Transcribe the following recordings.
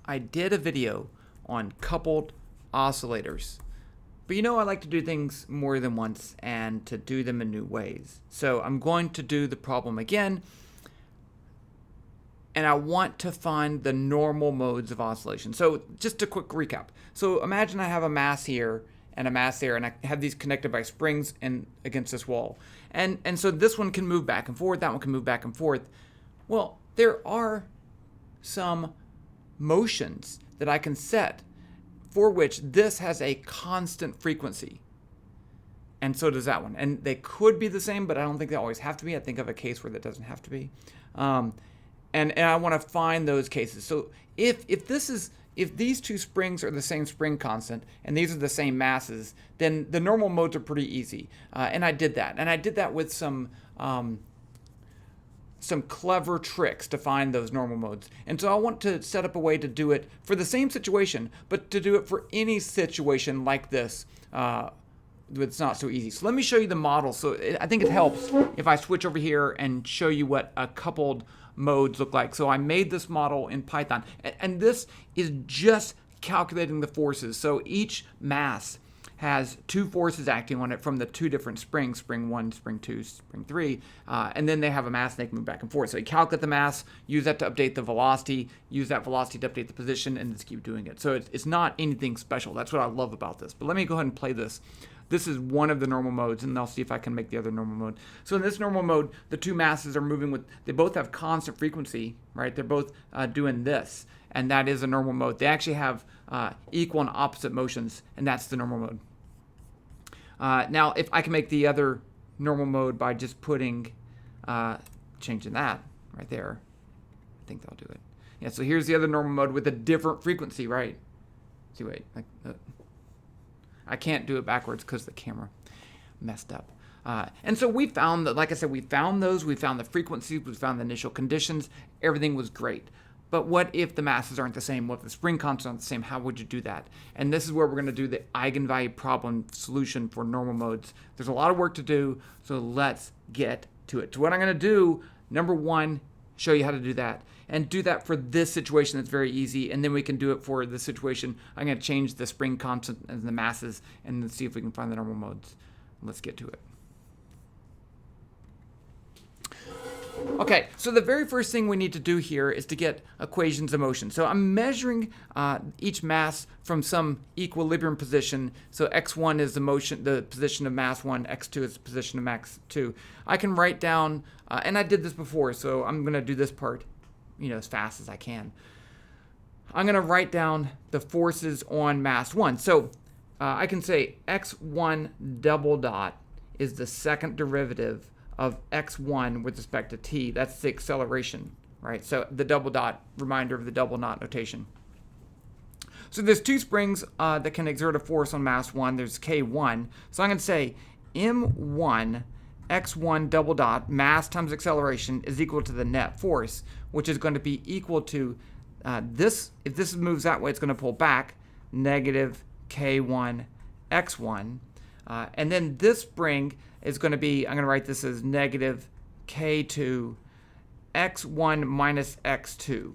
I did a video on coupled oscillators. But I like to do things more than once and to do them in new ways. So I'm going to do the problem again. And I want to find the normal modes of oscillation. So just a quick recap. So imagine I have a mass here and a mass there, and I have these connected by springs and against this wall. And so this one can move back and forth, that one can move back and forth. Well, there are some motions that I can set for which this has a constant frequency. And so does that one. And they could be the same, but I don't think they always have to be. I think of a case where that doesn't have to be. And I want to find those cases. So if these two springs are the same spring constant and these are the same masses, then the normal modes are pretty easy. And I did that. And I did that with some clever tricks to find those normal modes. And so I want to set up a way to do it for the same situation, but to do it for any situation like this. It's not so easy. So let me show you the model. So I think it helps if I switch over here and show you what a coupled modes look like. So I made this model in Python, and this is just calculating the forces. So each mass has two forces acting on it from the two different springs, spring 1, spring 2, spring 3, and then they have a mass and they can move back and forth. So you calculate the mass, use that to update the velocity, use that velocity to update the position, and just keep doing it. So it's not anything special. That's what I love about this. But let me go ahead and play this. This is one of the normal modes, and I'll see if I can make the other normal mode. So in this normal mode, the two masses are moving with, they both have constant frequency, right? They're both doing this, and that is a normal mode. They actually have equal and opposite motions, and that's the normal mode. Now, if I can make the other normal mode by just putting, changing that right there, I think that'll do it. Yeah, so here's the other normal mode with a different frequency, right? See, wait, I can't do it backwards because the camera messed up. And so we found that, like I said, we found those, we found the frequencies, we found the initial conditions, everything was great. But what if the masses aren't the same? What if the spring constants aren't the same? How would you do that? And this is where we're going to do the eigenvalue problem solution for normal modes. There's a lot of work to do, so let's get to it. So what I'm going to do, number one, show you how to do that. And do that for this situation that's very easy, and then we can do it for the situation. I'm going to change the spring constant and the masses, and then see if we can find the normal modes. Let's get to it. Okay, so the very first thing we need to do here is to get equations of motion. So I'm measuring each mass from some equilibrium position. So x1 is the position of mass 1, x2 is the position of mass 2. I can write down, and I did this before, so I'm going to do this part as fast as I can. I'm going to write down the forces on mass 1. So I can say x1 double dot is the second derivative of x1 with respect to t. That's the acceleration, right? So the double dot, reminder of the double knot notation. So there's two springs that can exert a force on mass 1. There's k1. So I'm going to say m1 x1 double dot mass times acceleration is equal to the net force, which is going to be equal to this. If this moves that way, it's going to pull back negative k1 x1. And then this spring is going to be, I'm going to write this as negative k2 x1 minus x2.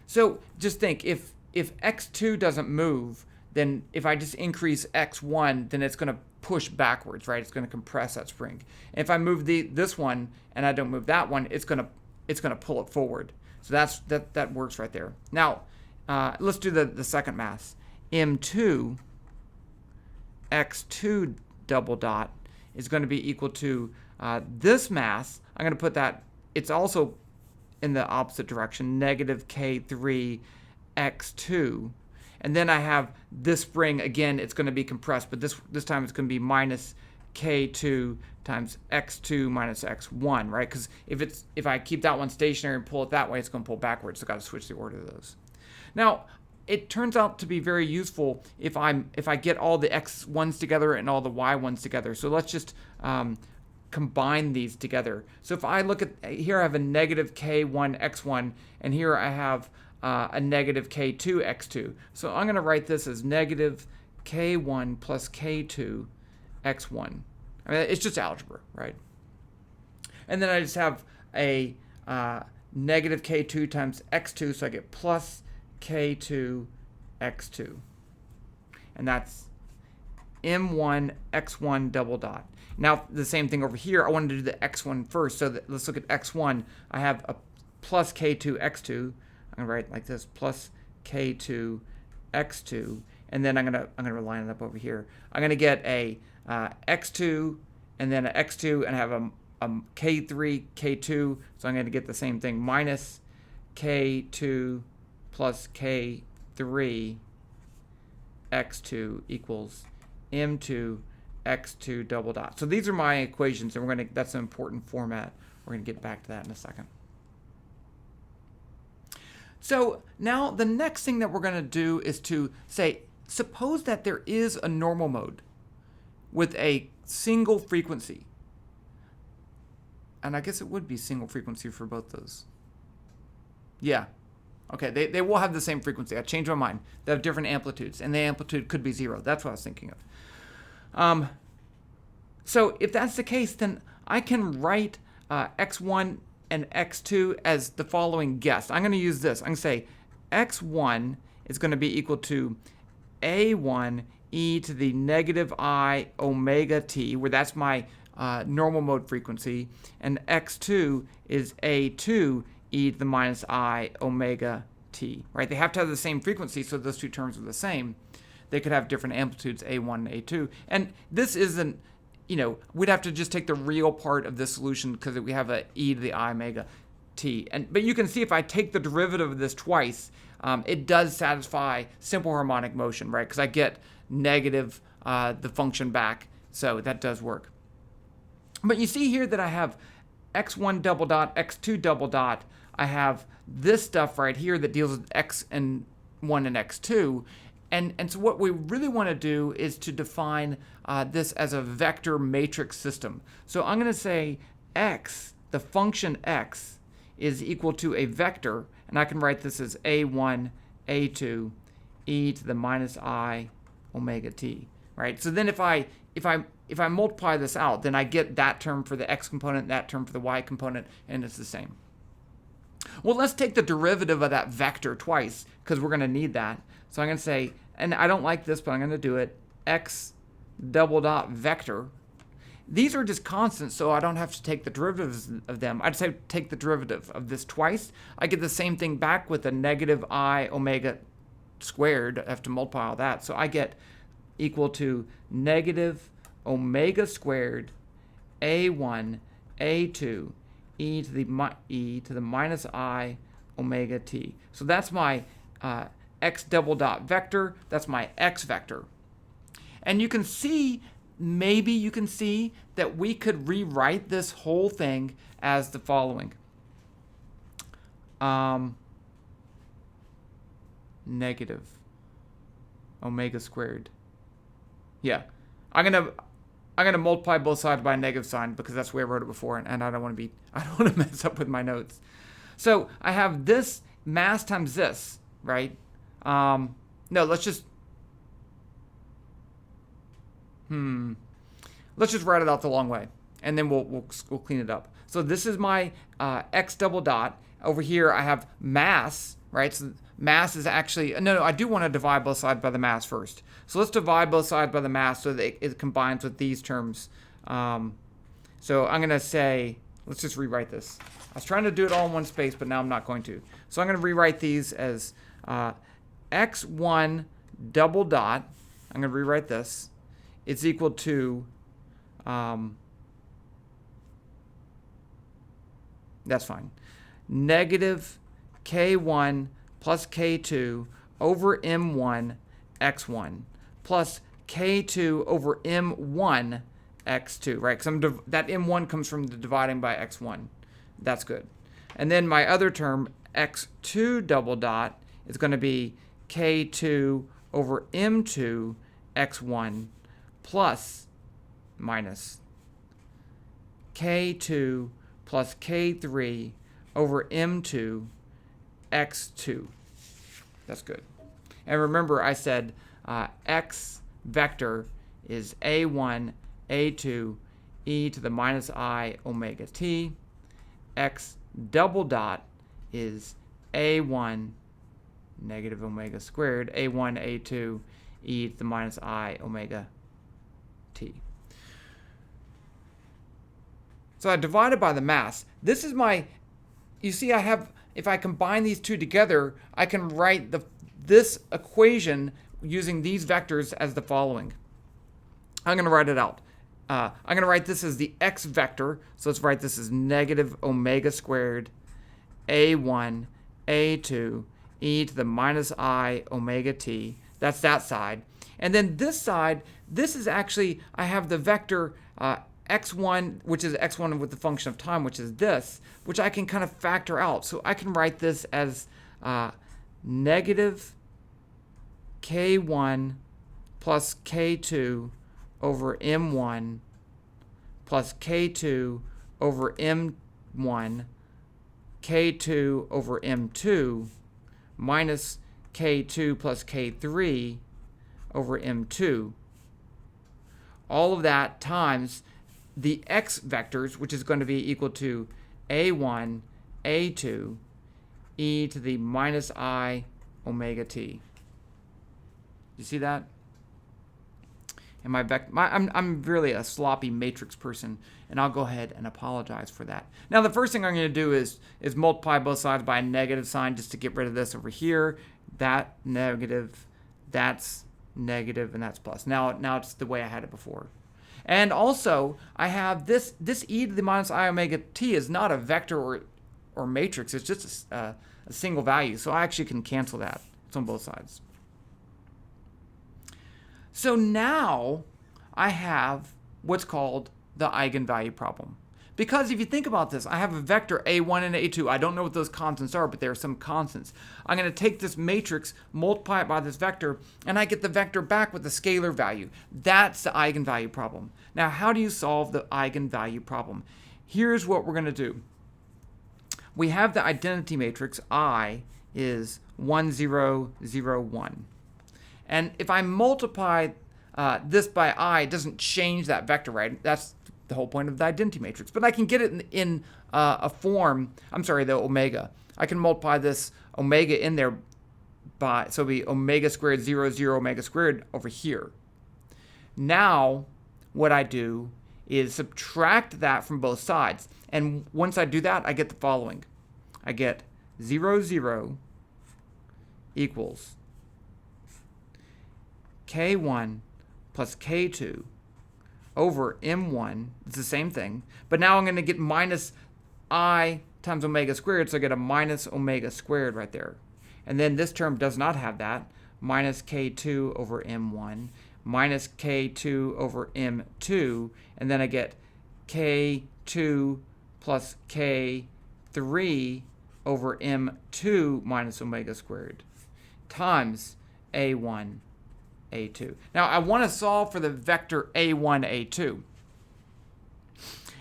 So just think, if x2 doesn't move, then if I just increase x1, then it's going to push backwards, right? It's going to compress that spring. And if I move this one and I don't move that one, it's going to pull it forward. So that works right there. Now let's do the second mass. m2 x2 double dot is going to be equal to this mass. I'm going to put that, it's also in the opposite direction, negative k3 x2. And then I have this spring, again, it's going to be compressed, but this time it's going to be minus k2 times x2 minus x1, right? Because if I keep that one stationary and pull it that way, it's going to pull backwards. So I've got to switch the order of those. Now, it turns out to be very useful if I get all the x1s together and all the y1s together. So let's just combine these together. So if I look at, here I have a negative k1 x1, and here I have a negative k2 x2. So I'm going to write this as negative k1 plus k2 x1. I mean, it's just algebra, right? And then I just have a negative k2 times x2, so I get plus k2 x2. And that's m1 x1 double dot. Now the same thing over here. I wanted to do the x1 first. So let's look at x1. I have a plus k2 x2. I'm gonna write like this, plus k2 x2, and then I'm gonna line it up over here. I'm gonna get a x2 and then an x2, and I have a k3 k2. So I'm gonna get the same thing, minus k2 plus k3 x2 equals m2 x2 double dot. So these are my equations, and that's an important format. We're gonna get back to that in a second. So now the next thing that we're gonna do is to say, suppose that there is a normal mode with a single frequency. And I guess it would be single frequency for both those. Yeah. Okay, they will have the same frequency. I changed my mind. They have different amplitudes, and the amplitude could be 0. That's what I was thinking of. So if that's the case, then I can write x1 and x2 as the following guess. I'm going to use this. I'm going to say x1 is going to be equal to a1 e to the negative I omega t, where that's my normal mode frequency, and x2 is a2 e to the minus I omega t, right? They have to have the same frequency, so those two terms are the same. They could have different amplitudes, a1 and a2. And this isn't, we'd have to just take the real part of this solution because we have a e to the I omega t. But you can see if I take the derivative of this twice, it does satisfy simple harmonic motion, right? Because I get negative the function back, so that does work. But you see here that I have x1 double dot, x2 double dot. I have this stuff right here that deals with x and 1 and x2. And so what we really want to do is to define this as a vector matrix system. So I'm going to say x, the function x, is equal to a vector, and I can write this as a1, a2, e to the minus I omega t, right? So then if I multiply this out, then I get that term for the x component, that term for the y component, and it's the same. Well, let's take the derivative of that vector twice, because we're going to need that. So I'm going to say, and I don't like this, but I'm going to do it, x double dot vector. These are just constants, so I don't have to take the derivatives of them. I just have to take the derivative of this twice. I get the same thing back with a negative I omega squared. I have to multiply all that. So I get equal to negative omega squared a1 a2 e to the minus I omega t. So that's my x double dot vector. That's my x vector. And you can see, maybe you can see that we could rewrite this whole thing as the following. Negative omega squared. Yeah. I'm gonna multiply both sides by a negative sign because that's the way I wrote it before, and I don't want to mess up with my notes. So I have this mass times this, right? No, let's just write it out the long way, and then we'll clean it up. So this is my x double dot. Over here I have mass, right? So mass is actually, no, I do want to divide both sides by the mass first. So let's divide both sides by the mass so that it combines with these terms. So I'm going to say, let's just rewrite this. I was trying to do it all in one space, but now I'm not going to. So I'm going to rewrite these as x1 double dot. I'm going to rewrite this. It's equal to, that's fine, negative k1 plus k2 over m1 x1 plus k2 over m1 x2, right? Because that m1 comes from the dividing by x1. That's good. And then my other term, x2 double dot, is going to be k2 over m2 x1 plus minus k2 plus k3 over m2 x2. That's good. And remember, I said x vector is a1, a2, e to the minus I omega t. X double dot is a1, negative omega squared, a1, a2, e to the minus I omega t. So I divided by the mass. This is my, you see I have, if I combine these two together, I can write this equation using these vectors as the following. I'm going to write it out. I'm going to write this as the x vector. So let's write this as negative omega squared a1, a2, e to the minus I omega t. That's that side. And then this side, this is actually, I have the vector x1, which is x1 with the function of time, which is this, which I can kind of factor out. So I can write this as negative k1 plus k2 over m1 plus k2 over m1 k2 over m2 minus k2 plus k3 over m2. All of that times the x vectors, which is going to be equal to a1, a2, e to the minus I omega t. You see that? And I'm really a sloppy matrix person, and I'll go ahead and apologize for that. Now, the first thing I'm going to do is multiply both sides by a negative sign just to get rid of this over here. That negative, that's negative, and that's plus. Now it's the way I had it before. And also, I have this e to the minus I omega t is not a vector or matrix. It's just a single value. So I actually can cancel that. It's on both sides. So now I have what's called the eigenvalue problem. Because if you think about this, I have a vector a1 and a2. I don't know what those constants are, but there are some constants. I'm going to take this matrix, multiply it by this vector, and I get the vector back with a scalar value. That's the eigenvalue problem. Now, how do you solve the eigenvalue problem? Here's what we're going to do. We have the identity matrix. I is 1, 0, 0, 1. And if I multiply this by I, it doesn't change that vector, right? That's the whole point of the identity matrix. But I can get it in a form, the omega. I can multiply this omega in there by, so it'll be omega squared 0, 0, omega squared over here. Now, what I do is subtract that from both sides. And once I do that, I get the following. I get 0, 0 equals k1 plus k2 over m1. It's the same thing. But now I'm going to get minus I times omega squared, so I get a minus omega squared right there. And then this term does not have that. Minus k2 over m1, minus k2 over m2, and then I get k2 plus k3 over m2 minus omega squared times a1, a2. Now, I want to solve for the vector a1, a2.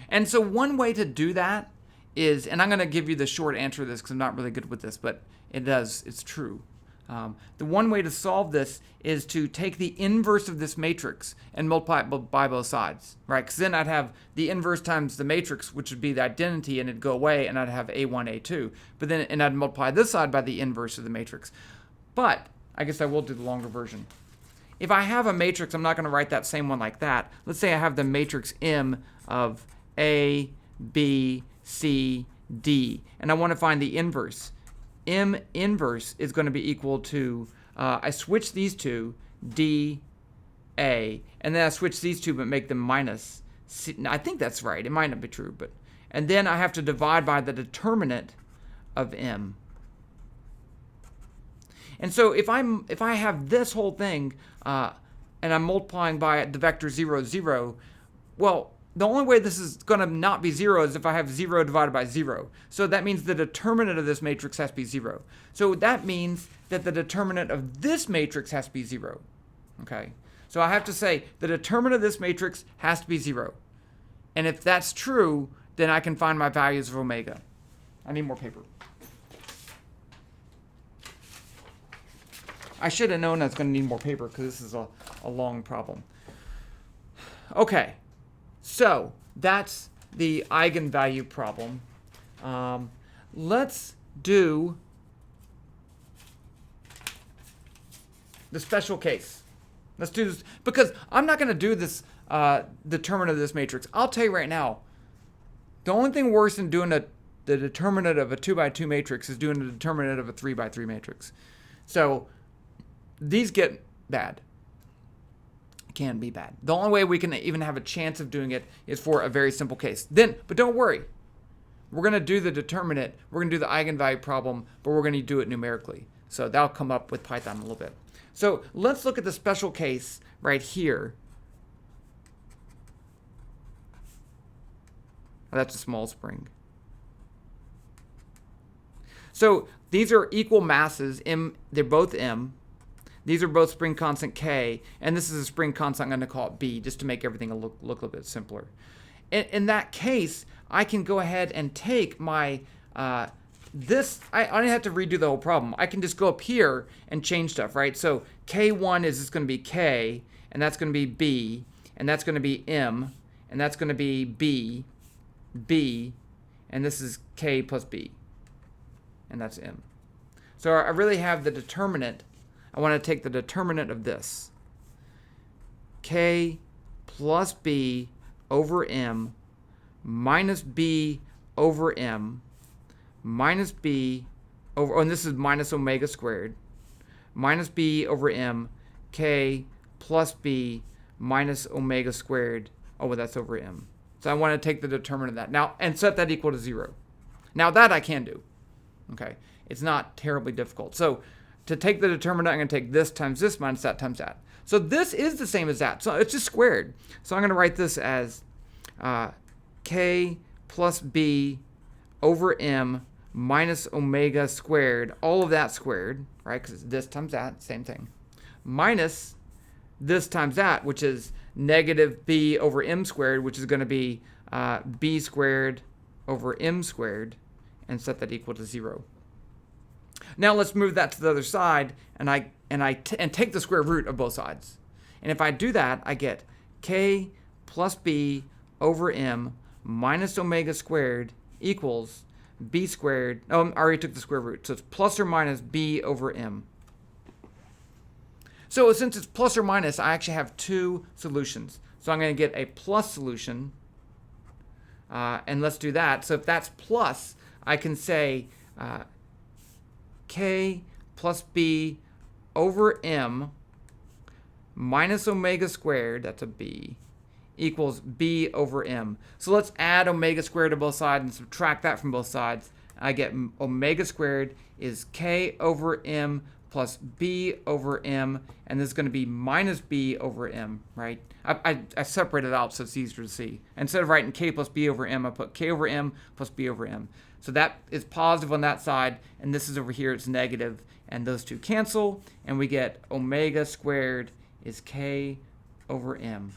And so one way to do that is, and I'm going to give you the short answer to this because I'm not really good with this, but it's true. The one way to solve this is to take the inverse of this matrix and multiply it by both sides, right? Because then I'd have the inverse times the matrix, which would be the identity, and it'd go away, and I'd have a1, a2. But then, and I'd multiply this side by the inverse of the matrix. But I guess I will do the longer version. If I have a matrix, I'm not going to write that same one like that. Let's say I have the matrix M of A, B, C, D, and I want to find the inverse. M inverse is going to be equal to, I switch these two, D, A, and then I switch these two but make them minus C. I think that's right. It might not be true, but, and then I have to divide by the determinant of M. And so if I have this whole thing and I'm multiplying by the vector 0, 0, well, the only way this is going to not be 0 is if I have 0 divided by 0. So that means the determinant of this matrix has to be 0. So that means that the determinant of this matrix has to be 0. Okay? So I have to say the determinant of this matrix has to be 0. And if that's true, then I can find my values of omega. I need more paper. I should have known I was going to need more paper because this is a long problem. Okay, so that's the eigenvalue problem. Let's do the special case. Let's do this, because I'm not going to do this determinant of this matrix. I'll tell you right now, the only thing worse than doing the determinant of a 2 by 2 matrix is doing the determinant of a 3 by 3 matrix. So these get bad. Can be bad. The only way we can even have a chance of doing it is for a very simple case. But don't worry. We're going to do the determinant. We're going to do the eigenvalue problem, but we're going to do it numerically. So that'll come up with Python a little bit. So let's look at the special case right here. Oh, that's a small spring. So these are equal masses. They're both M. These are both spring constant K, and this is a spring constant. I'm going to call it B, just to make everything look a little bit simpler. In that case, I can go ahead and take my this. I don't have to redo the whole problem. I can just go up here and change stuff, right? So K1 is just going to be K, and that's going to be B, and that's going to be M, and that's going to be B, B, and this is K plus B, and that's M. So I really have the determinant. I want to take the determinant of this. K plus B over M minus B over M minus B over, and this is minus omega squared, minus B over M, K plus B minus omega squared, oh, that's over M. So I want to take the determinant of that. Now, and set that equal to 0. Now that I can do. Okay. It's not terribly difficult. So to take the determinant, I'm going to take this times this minus that times that. So this is the same as that. So it's just squared. So I'm going to write this as K plus B over M minus omega squared, all of that squared, right? Because it's this times that, same thing, minus this times that, which is negative B over M squared, which is going to be B squared over M squared, and set that equal to 0. Now let's move that to the other side, and take the square root of both sides. And if I do that, I get K plus B over M minus omega squared equals B squared. Oh, I already took the square root. So it's plus or minus B over M. So since it's plus or minus, I actually have two solutions. So I'm going to get a plus solution. And let's do that. So if that's plus, I can say K plus B over M minus omega squared, that's a B, equals B over M. So let's add omega squared to both sides and subtract that from both sides. I get omega squared is K over M plus B over M, and this is going to be minus B over M, right? I separated it out so it's easier to see. Instead of writing K plus B over M, I put K over M plus B over M. So that is positive on that side, and this is over here, it's negative, and those two cancel, and we get omega squared is K over M.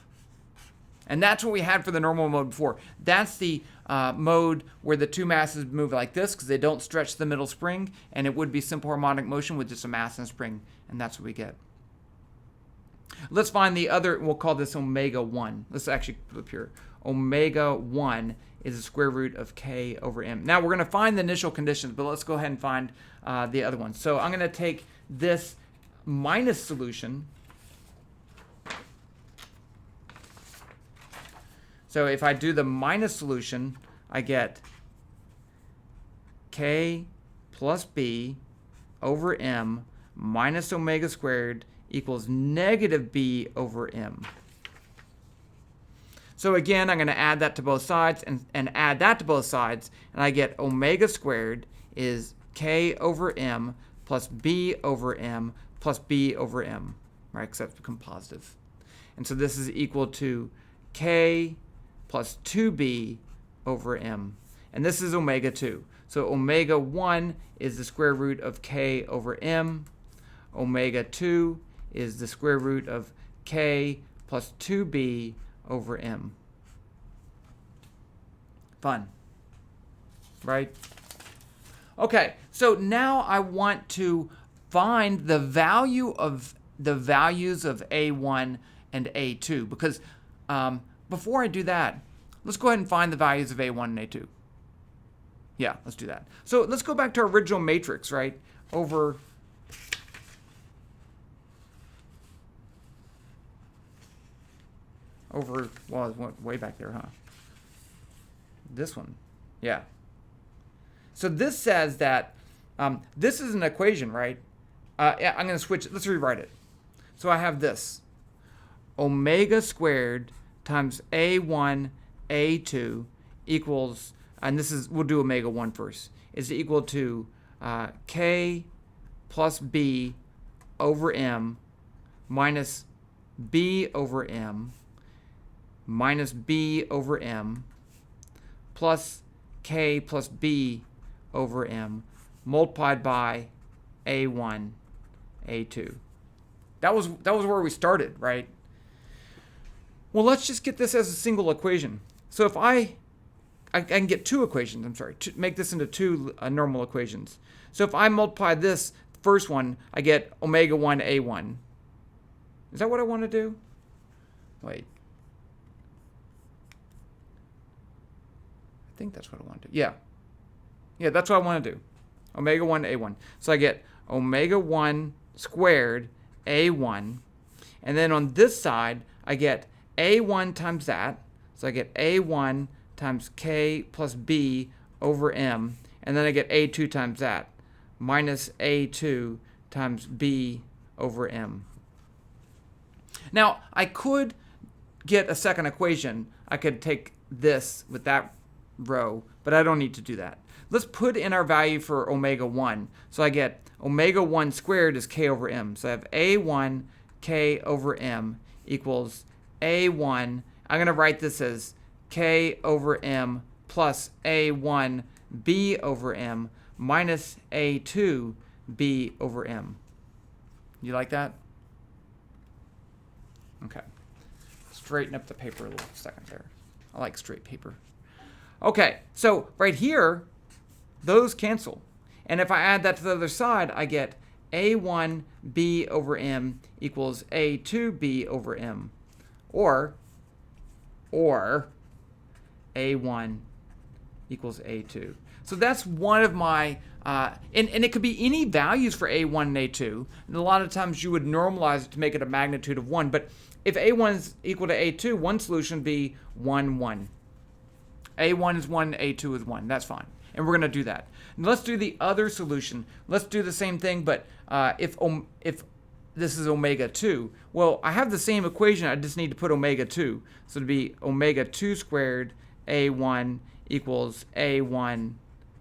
And that's what we had for the normal mode before. That's the mode where the two masses move like this because they don't stretch the middle spring, and it would be simple harmonic motion with just a mass and a spring, and that's what we get. Let's find the other, we'll call this omega 1. Let's actually flip here. Omega 1 is the square root of K over M. Now we're going to find the initial conditions, but let's go ahead and find the other one. So I'm going to take this minus solution. So if I do the minus solution, I get K plus B over M minus omega squared equals negative B over M. So again, I'm going to add that to both sides and add that to both sides, and I get omega squared is K over M plus B over M plus B over M, right? Because that's become positive. And so this is equal to K plus 2B over M. And this is omega 2. So omega 1 is the square root of K over M. Omega 2 is the square root of K plus 2B over M. Fun, right? Okay, so now I want to find the value of the values of A1 and A2, because before I do that, let's go ahead and find the values of A1 and A2. Yeah, let's do that. So let's go back to our original matrix, right? Over over, well, it went way back there, huh? This one. Yeah. So this says that this is an equation, right? Yeah, I'm going to switch. Let's rewrite it. So I have this. Omega squared times A1, A2 equals, and this is, we'll do omega 1 first, is equal to K plus B over M minus B over M minus B over M plus K plus B over M multiplied by A1, A2. That was where we started, right? Well, let's just get this as a single equation. So if I can get two equations, make this into two normal equations. So if I multiply this first one, I get omega 1, A1. Is that what I want to do? Wait. I think that's what I want to do. Yeah. Yeah, that's what I want to do. Omega 1, A1. So I get omega 1 squared, A1. And then on this side, I get A1 times that. So I get A1 times K plus B over M. And then I get A2 times that. Minus A2 times B over M. Now, I could get a second equation. I could take this with that row, but I don't need to do that. Let's put in our value for omega 1. So I get omega 1 squared is K over M. So I have A1 K over M equals A1. I'm going to write this as K over M plus A1 B over M minus A2 B over M. You like that? Okay. Straighten up the paper a little second there. I like straight paper. Okay, so right here, those cancel. And if I add that to the other side, I get A1B over M equals A2B over M. Or A1 equals A2. So that's one of my, and it could be any values for A1 and A2. And a lot of times you would normalize it to make it a magnitude of 1. But if A1 is equal to A2, one solution would be 1, 1. A1 is 1, A2 is 1. That's fine. And we're going to do that. Now let's do the other solution. Let's do the same thing, but if this is omega 2, well, I have the same equation. I just need to put omega 2. So it'd be omega 2 squared A1 equals A1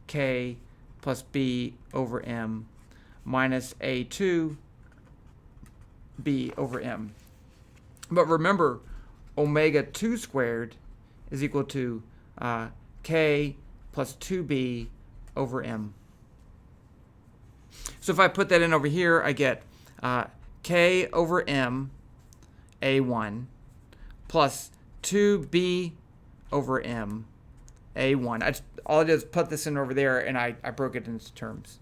K plus B over M minus A2 B over M. But remember, omega 2 squared is equal to K plus 2B over M. So if I put that in over here, I get K over M A1 plus 2B over M A1. All I did is put this in over there, and I broke it into terms.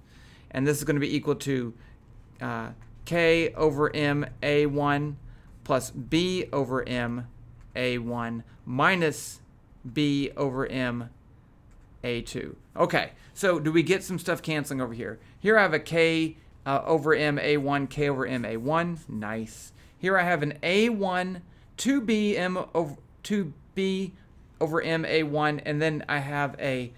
And this is going to be equal to K over M A1 plus B over M A1 minus B over M A2. Okay, so do we get some stuff canceling over here? Here I have a K over M A1, K over M A1. Nice. Here I have an A1, 2B over M A1, and then I have a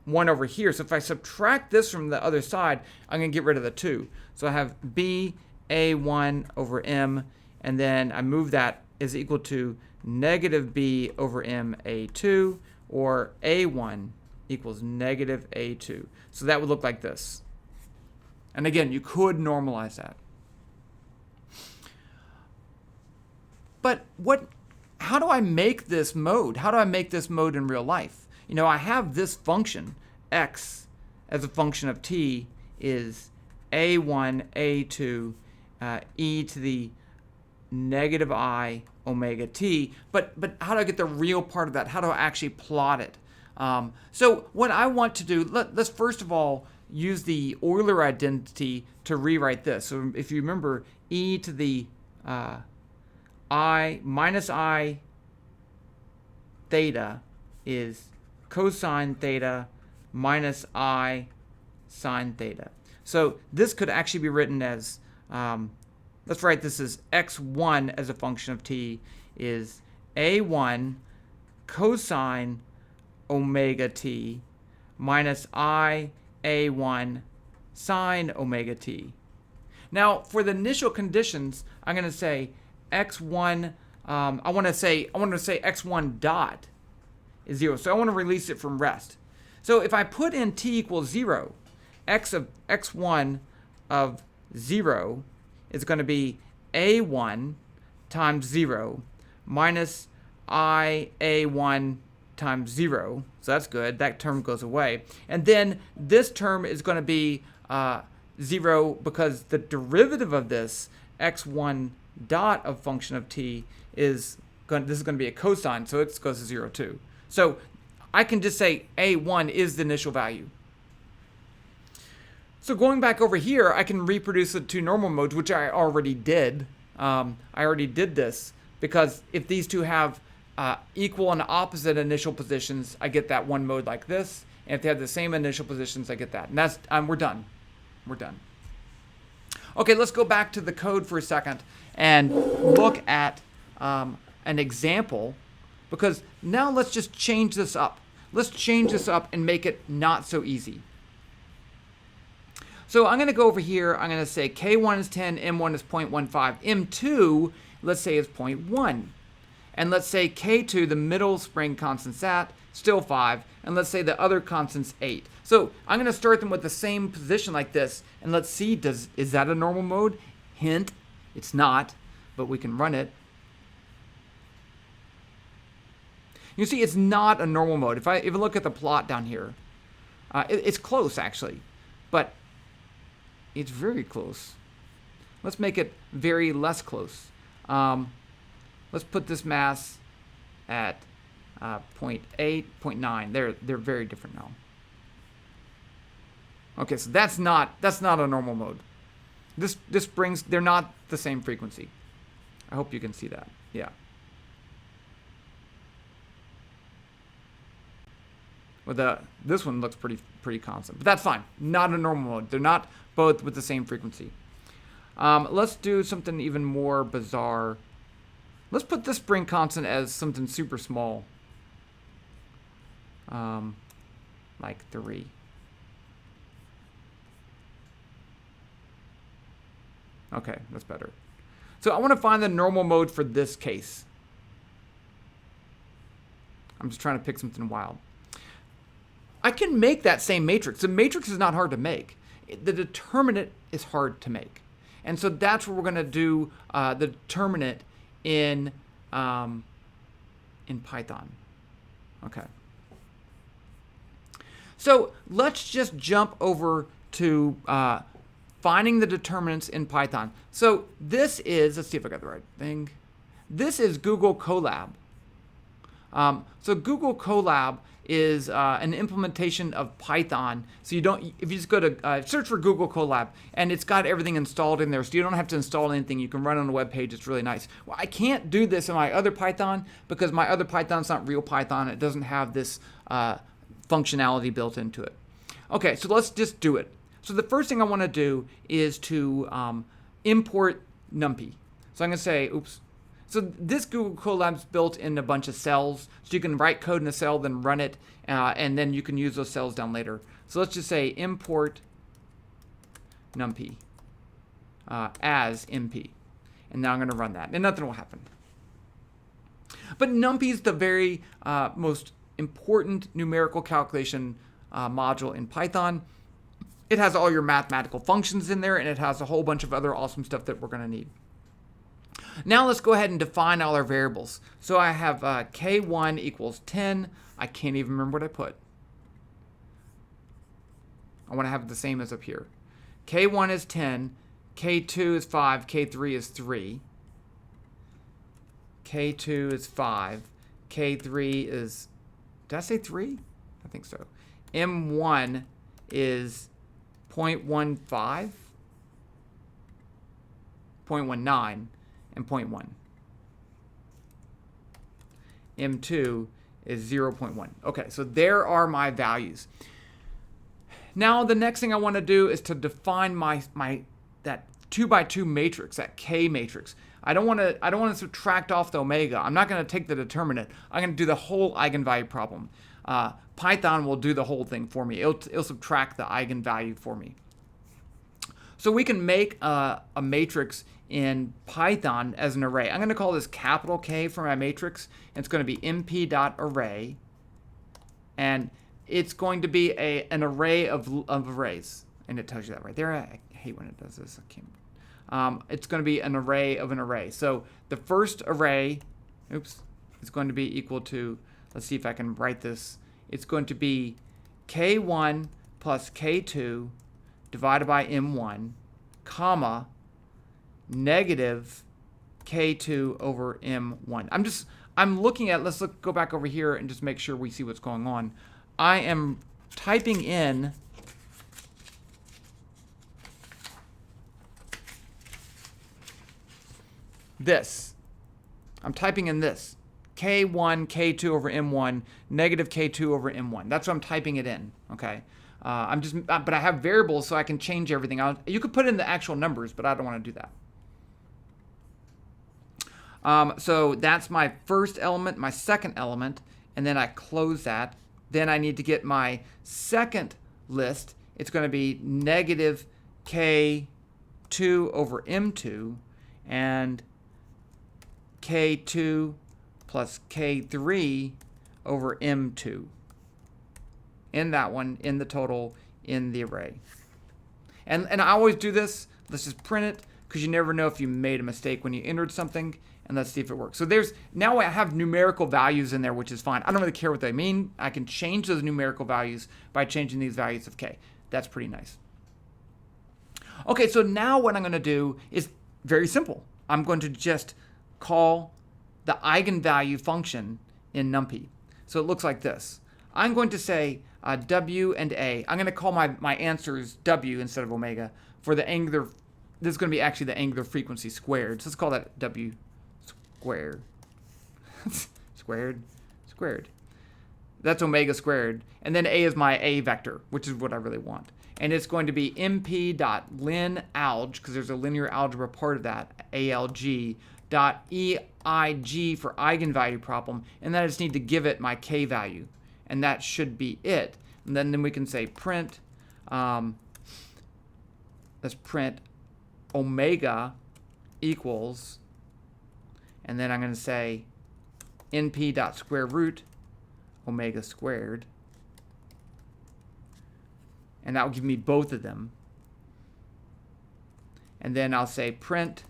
1 over here. So if I subtract this from the other side, I'm going to get rid of the 2. So I have B A1 over M, and then I move that is equal to negative B over M A2, or A1 equals negative A2. So that would look like this. And again, you could normalize that. But how do I make this mode? How do I make this mode in real life? You know, I have this function, x, as a function of t, is A1, A2, e to the negative I omega t. But how do I get the real part of that? How do I actually plot it? So what I want to do, let's first of all use the Euler identity to rewrite this. So if you remember, e to the I minus I theta is cosine theta minus I sine theta. So this could actually be written as let's write this as x1 as a function of t is a1 cosine omega t minus I a1 sine omega t. Now, for the initial conditions, I'm going to say x1. I want to say x1 dot is 0. So I want to release it from rest. So if I put in t equals 0, x1 of 0 is going to be a1 times 0 minus I a1 times 0. So that's good. That term goes away. And then this term is going to be 0 because the derivative of this x1 dot of function of t is going to be a cosine, so it goes to 0 too. So I can just say a1 is the initial value. So going back over here, I can reproduce the two normal modes, which I already did. I already did this because if these two have equal and opposite initial positions, I get that one mode like this. And if they have the same initial positions, I get that. And that's we're done. We're done. Okay, let's go back to the code for a second and look at an example, because now let's just change this up. Let's change this up and make it not so easy. So I'm going to go over here. I'm going to say K1 is 10, M1 is 0.15, M2, let's say, is 0.1. And let's say K2, the middle spring constant's at, still 5. And let's say the other constant's 8. So I'm going to start them with the same position like this. And let's see, is that a normal mode? Hint, it's not, but we can run it. You see, it's not a normal mode. If I look at the plot down here, it's close, actually. But it's very close. Let's make it very less close. Let's put this mass at 0.8, 0.9. They're very different now. Okay, so that's not a normal mode. This brings, they're not the same frequency. I hope you can see that. Yeah. Well, this one looks pretty constant, but that's fine. Not a normal mode. They're not both with the same frequency. Let's do something even more bizarre. Let's put this spring constant as something super small, like 3. Okay, that's better. So I want to find the normal mode for this case. I'm just trying to pick something wild. I can make that same matrix. The matrix is not hard to make. The determinant is hard to make. And so that's where we're going to do the determinant in Python. Okay. So let's just jump over to finding the determinants in Python. So this is, let's see if I got the right thing. This is Google Colab. So Google Colab is an implementation of Python. So you don't, if you just go to search for Google Colab, and it's got everything installed in there, so you don't have to install anything. You can run on a web page. It's really nice. Well, I can't do this in my other Python because my other Python's not real Python. It doesn't have this functionality built into it. Okay, so let's just do it. So the first thing I want to do is to import NumPy. So I'm going to say, oops. So this Google Colab's built in a bunch of cells. So you can write code in a cell, then run it, and then you can use those cells down later. So let's just say import NumPy as MP. And now I'm going to run that, and nothing will happen. But NumPy is the very most important numerical calculation module in Python. It has all your mathematical functions in there, and it has a whole bunch of other awesome stuff that we're going to need. Now let's go ahead and define all our variables. So I have K1 equals 10. I can't even remember what I put. I want to have it the same as up here. K1 is 10. K2 is 5. K3 is 3. K2 is 5. K3 is, did I say 3? I think so. M1 is 0.15, 0.19, and 0.1. M2 is 0.1. Okay, so there are my values. Now the next thing I want to do is to define that 2 by 2 matrix, that K matrix. I don't want to subtract off the omega. I'm not going to take the determinant. I'm going to do the whole eigenvalue problem. Python will do the whole thing for me. It'll subtract the eigenvalue for me. So we can make a matrix in Python as an array. I'm going to call this capital K for my matrix. It's going to be mp.array. And it's going to be an array of arrays. And it tells you that right there. I hate when it does this. I can't. It's going to be an array of an array. So the first array, is going to be equal to, let's see if I can write this. It's going to be K1 plus K2 divided by M1, comma, negative K2 over M1. I'm looking at, go back over here and just make sure we see what's going on. I am typing in this. I'm typing in this. K1, K2 over M1, negative K2 over M1. That's what I'm typing it in, okay? But I have variables so I can change everything out. You could put in the actual numbers, but I don't want to do that. So that's my first element, my second element, and then I close that. Then I need to get my second list. It's going to be negative K2 over M2 and K2 plus K3 over M2. In that one, in the total, in the array. And I always do this. Let's just print it, because you never know if you made a mistake when you entered something. And let's see if it works. So now I have numerical values in there, which is fine. I don't really care what they mean. I can change those numerical values by changing these values of K. That's pretty nice. Okay, so now what I'm going to do is very simple. I'm going to just call the eigenvalue function in NumPy. So it looks like this. I'm going to say W and A. I'm going to call my answers W instead of omega for the angular. This is going to be actually the angular frequency squared. So let's call that W squared. squared. That's omega squared. And then A is my A vector, which is what I really want. And it's going to be mp.linalg, because there's a linear algebra part of that, ALG, dot EIG for eigenvalue problem. And then I just need to give it my K value. And that should be it. And then we can say print, let's print omega equals, and then I'm going to say np dot square root omega squared. And that will give me both of them. And then I'll say print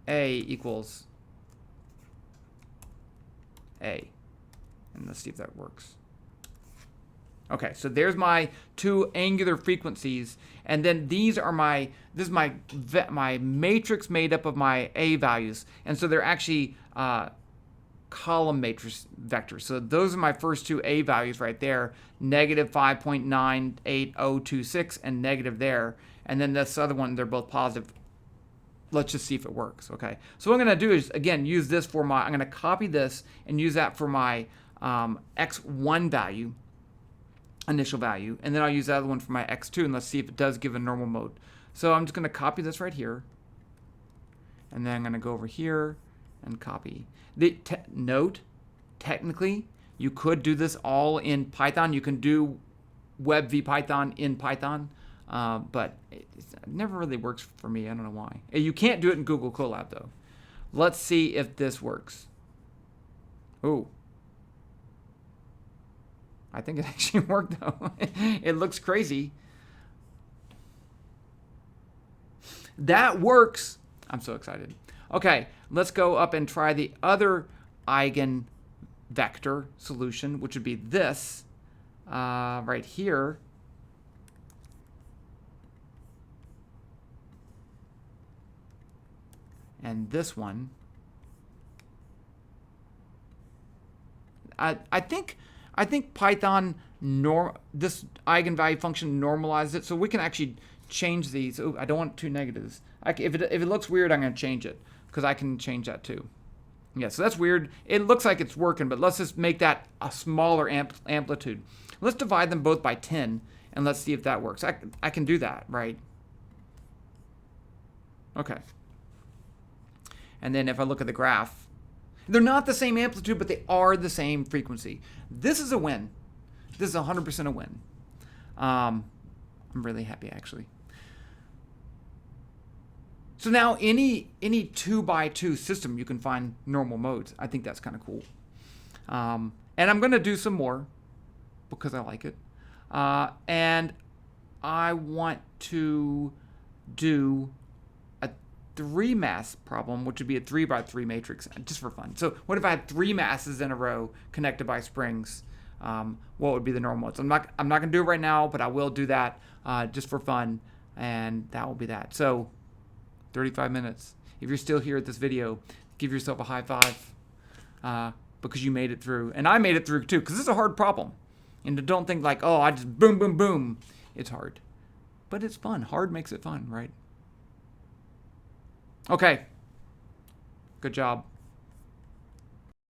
A equals A. And let's see if that works. Okay, so there's my two angular frequencies, and then this is my matrix made up of my A values, and so they're actually column matrix vectors. So those are my first two A values right there, negative 5.98026 and negative there, and then this other one, they're both positive. Let's just see if it works, okay? So what I'm gonna do is, again, use this for I'm gonna copy this and use that for my x1 value, initial value, and then I'll use the other one for my x2, and let's see if it does give a normal mode. So I'm just going to copy this right here, and then I'm going to go over here and copy. Note, technically, you could do this all in Python. You can do web v Python in Python, but it never really works for me. I don't know why. You can't do it in Google Colab, though. Let's see if this works. Ooh. I think it actually worked, though. It looks crazy. That works. I'm so excited. Okay, let's go up and try the other eigenvector solution, which would be this right here. And this one. I think Python this eigenvalue function normalizes it, so we can actually change these. Oh, I don't want two negatives. If it looks weird, I'm going to change it, because I can change that too. Yeah, so that's weird. It looks like it's working, but let's just make that a smaller amplitude. Let's divide them both by 10, and let's see if that works. I can do that, right? Okay. And then if I look at the graph, they're not the same amplitude, but they are the same frequency. This is a win. This is 100% a win. I'm really happy, actually. So now any 2x2 system, you can find normal modes. I think that's kind of cool. And I'm going to do some more because I like it. And I want to do a 3 mass problem, which would be a 3x3 matrix, just for fun. So what if I had 3 masses in a row connected by springs? What would be the normal modes? I'm not going to do it right now, but I will do that just for fun, and that will be that. So 35 minutes. If you're still here at this video, give yourself a high five because you made it through. And I made it through too, because this is a hard problem. And don't think like, oh, I just boom, boom, boom. It's hard. But it's fun. Hard makes it fun, right? Okay. Good job.